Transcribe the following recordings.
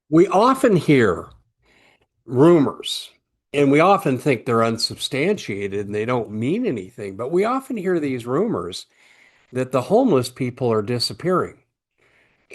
We often hear rumors and we often think they're unsubstantiated and they don't mean anything, but we often hear these rumors that the homeless people are disappearing.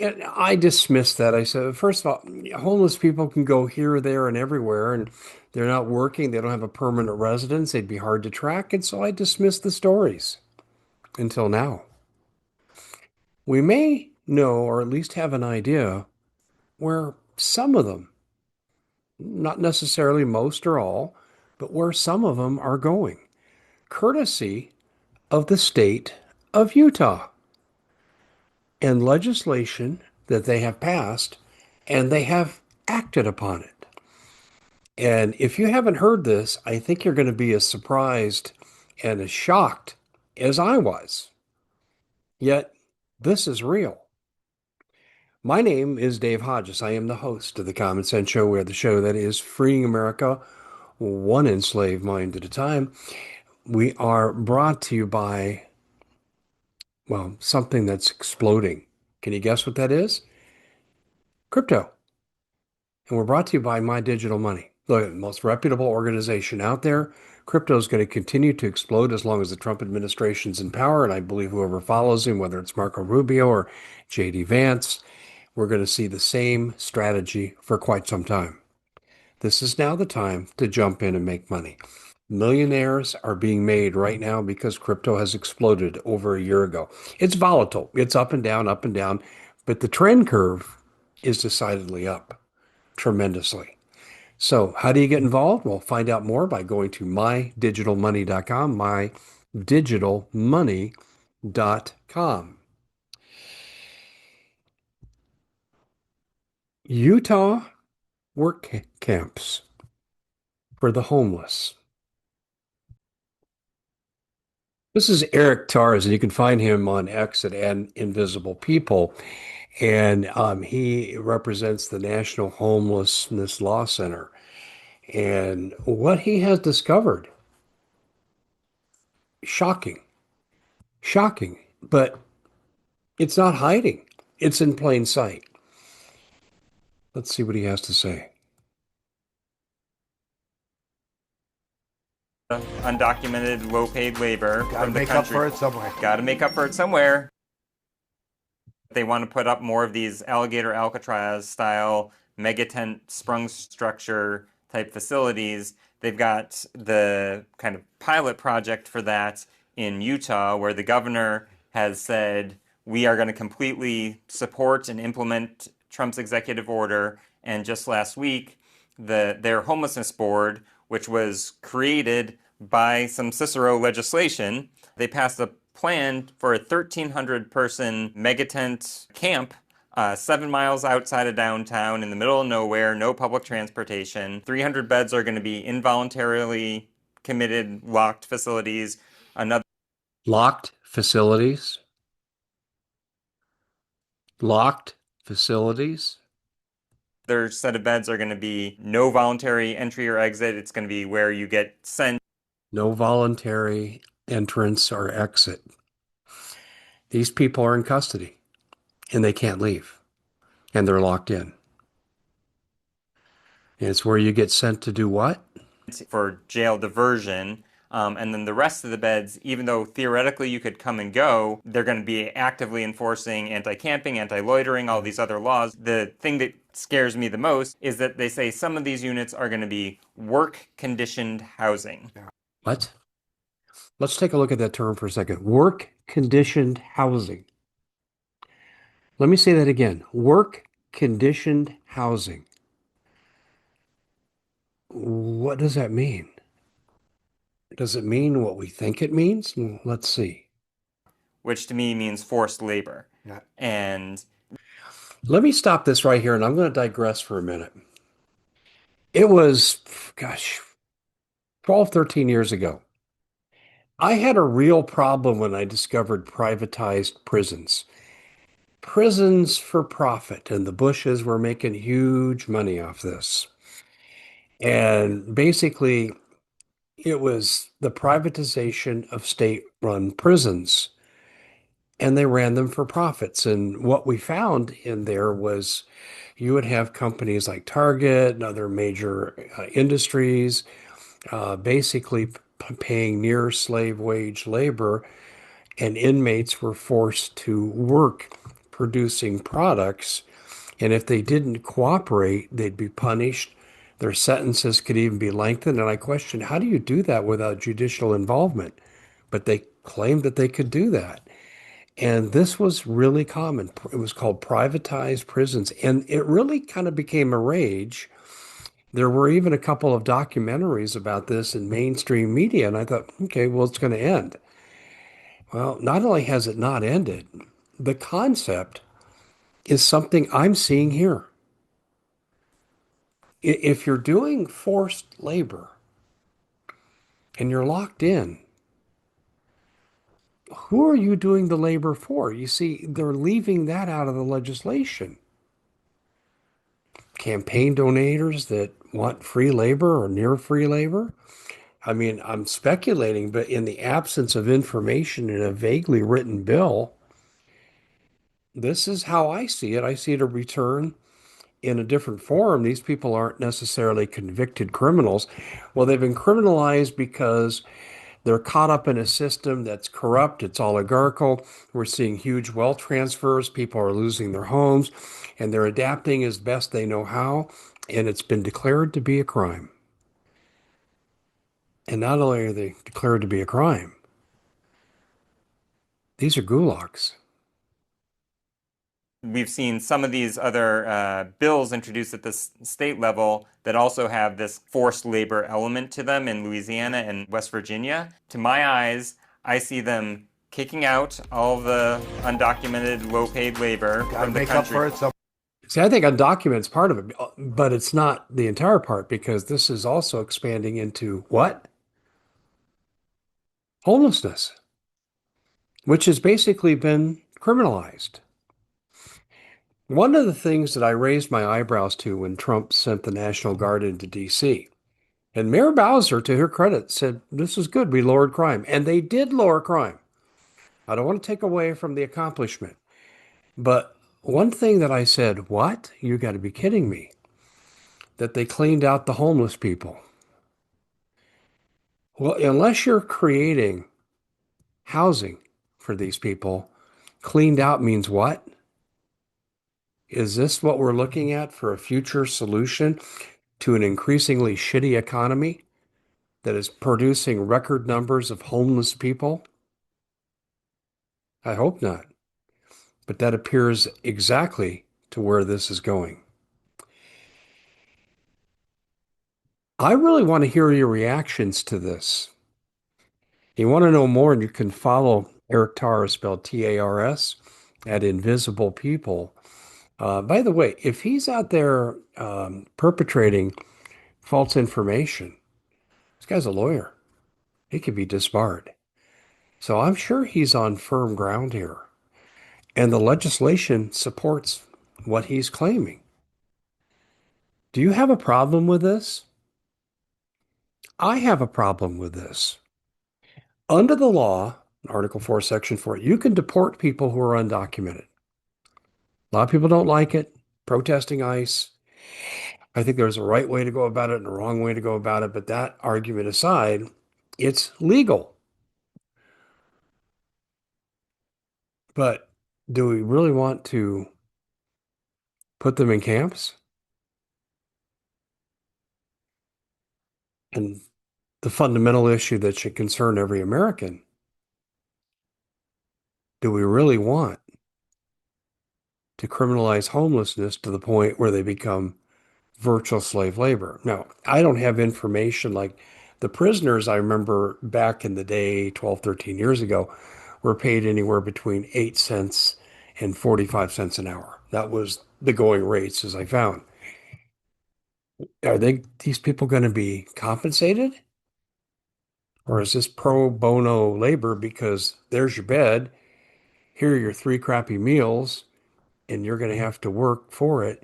And I dismissed that. I said, first of all, homeless people can go here, there, and everywhere, and they're not working. They don't have a permanent residence. They'd be hard to track. And so I dismissed the stories until now. We may know, or at least have an idea, where some of them, not necessarily most or all, but where some of them are going, courtesy of the state of Utah and legislation that they have passed, and they have acted upon it. And if you haven't heard this, I think you're going to be as surprised and as shocked as I was. Yet, this is real. My name is Dave Hodges. I am the host of the Common Sense Show, where the show that is freeing America one enslaved mind at a time. We are brought to you by, well, something that's exploding. Can you guess what that is? Crypto. And we're brought to you by My Digital Money, the most reputable organization out there. Crypto is going to continue to explode as long as the Trump administration's in power. And I believe whoever follows him, whether it's Marco Rubio or JD Vance, we're going to see the same strategy for quite some time. This is now the time to jump in and make money. Millionaires are being made right now because crypto has exploded over a year ago. It's volatile. It's up and down, but the trend curve is decidedly up tremendously. So, how do you get involved? Well, find out more by going to mydigitalmoney.com, mydigitalmoney.com. Utah work camps for the homeless. This is Eric Tars, and you can find him on X at Invisible People. And he represents the National Homelessness Law Center. And what he has discovered, shocking, shocking, but it's not hiding. It's in plain sight. Let's see what he has to say. Undocumented, low-paid labor Got to from the make up country. for it somewhere. Got to make up for it somewhere. They want to put up more of these alligator Alcatraz style mega tent sprung structure type facilities. They've got the kind of pilot project for that in Utah, where the governor has said, we are going to completely support and implement Trump's executive order. And just last week, their homelessness board, which was created by some Cicero legislation, they passed a plan for a 1,300 person megatent camp 7 miles outside of downtown in the middle of nowhere, no public transportation. 300 beds are going to be involuntarily committed, locked facilities. Another Locked facilities, locked facilities. set of beds are going to be no voluntary entry or exit. It's going to be where you get sent. No voluntary entrance or exit. These people are in custody and they can't leave and they're locked in. And it's where you get sent to do what? For jail diversion. And then the rest of the beds, even though theoretically you could come and go, they're going to be actively enforcing anti-camping, anti-loitering, all these other laws. The thing that scares me the most is that they say some of these units are going to be work-conditioned housing. What? Let's take a look at that term for a second. Work conditioned housing. Let me say that again. Work conditioned housing. What does that mean? Does it mean what we think it means? Let's see. Which to me means forced labor. Yeah. And Let me stop this right here and I'm going to digress for a minute. It was, gosh, 12, 13 years ago. I had a real problem when I discovered privatized prisons. Prisons for profit, and the Bushes were making huge money off this. And basically, it was the privatization of state-run prisons, and they ran them for profits. And what we found in there was, you would have companies like Target and other major industries basically paying near slave wage labor, and inmates were forced to work producing products. And if they didn't cooperate, they'd be punished. Their sentences could even be lengthened. And I questioned, how do you do that without judicial involvement? But they claimed that they could do that. And this was really common. It was called privatized prisons. And it really kind of became a rage. There were even a couple of documentaries about this in mainstream media. And I thought, okay, well, it's going to end. Well, not only has it not ended, the concept is something I'm seeing here. If you're doing forced labor and you're locked in, who are you doing the labor for? You see, they're leaving that out of the legislation. Campaign donators that want free labor or near free labor. I mean, I'm speculating, but in the absence of information in a vaguely written bill, this is how I see it. I see it a return in a different form. These people aren't necessarily convicted criminals. Well, they've been criminalized because they're caught up in a system that's corrupt, it's oligarchical. We're seeing huge wealth transfers. People are losing their homes, and they're adapting as best they know how. And it's been declared to be a crime. And not only are they declared to be a crime, these are gulags. We've seen some of these other bills introduced at the state level that also have this forced labor element to them in Louisiana and West Virginia. To my eyes, I see them kicking out all the undocumented, low-paid labor from the country. See, I think undocumented is part of it, but it's not the entire part because this is also expanding into what? Homelessness, which has basically been criminalized. One of the things that I raised my eyebrows to when Trump sent the National Guard into D.C., and Mayor Bowser, to her credit, said, this is good. We lowered crime. And they did lower crime. I don't want to take away from the accomplishment. But one thing that I said, what? You got to be kidding me. That they cleaned out the homeless people. Well, unless you're creating housing for these people, cleaned out means what? Is this what we're looking at for a future solution to an increasingly shitty economy that is producing record numbers of homeless people? I hope not. But that appears exactly to where this is going. I really want to hear your reactions to this. You want to know more, and you can follow Eric Tarr, spelled Tars, at Invisible People. By the way, if he's out there perpetrating false information, this guy's a lawyer. He could be disbarred. So I'm sure he's on firm ground here. And the legislation supports what he's claiming. Do you have a problem with this? I have a problem with this. Under the law, Article 4, Section 4, you can deport people who are undocumented. A lot of people don't like it, protesting ICE. I think there's a right way to go about it and a wrong way to go about it, but that argument aside, it's legal. But do we really want to put them in camps? And the fundamental issue that should concern every American, do we really want to criminalize homelessness to the point where they become virtual slave labor? Now, I don't have information like the prisoners I remember back in the day, 12, 13 years ago, were paid anywhere between 8 cents and 45 cents an hour. That was the going rates as I found. Are these people going to be compensated? Or is this pro bono labor because there's your bed, here are your three crappy meals, and you're going to have to work for it?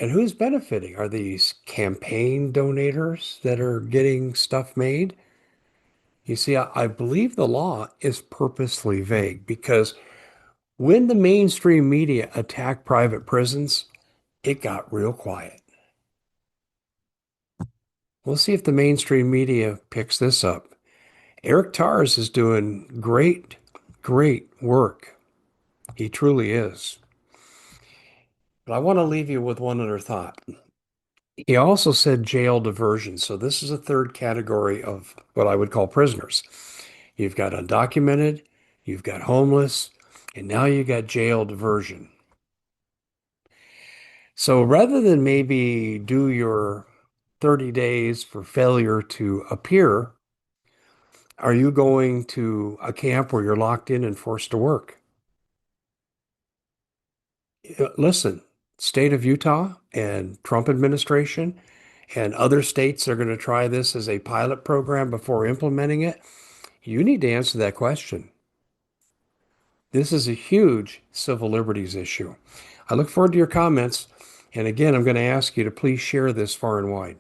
And who's benefiting? Are these campaign donators that are getting stuff made? You see, I believe the law is purposely vague because when the mainstream media attack private prisons, it got real quiet. We'll see if the mainstream media picks this up. Eric Tars is doing great, great work. He truly is. But I want to leave you with one other thought. He also said jail diversion. So this is a third category of what I would call prisoners. You've got undocumented, you've got homeless, and now you got jail diversion. So rather than maybe do your 30 days for failure to appear, are you going to a camp where you're locked in and forced to work? Listen, state of Utah and Trump administration and other states are going to try this as a pilot program before implementing it. You need to answer that question. This is a huge civil liberties issue. I look forward to your comments. And again, I'm going to ask you to please share this far and wide.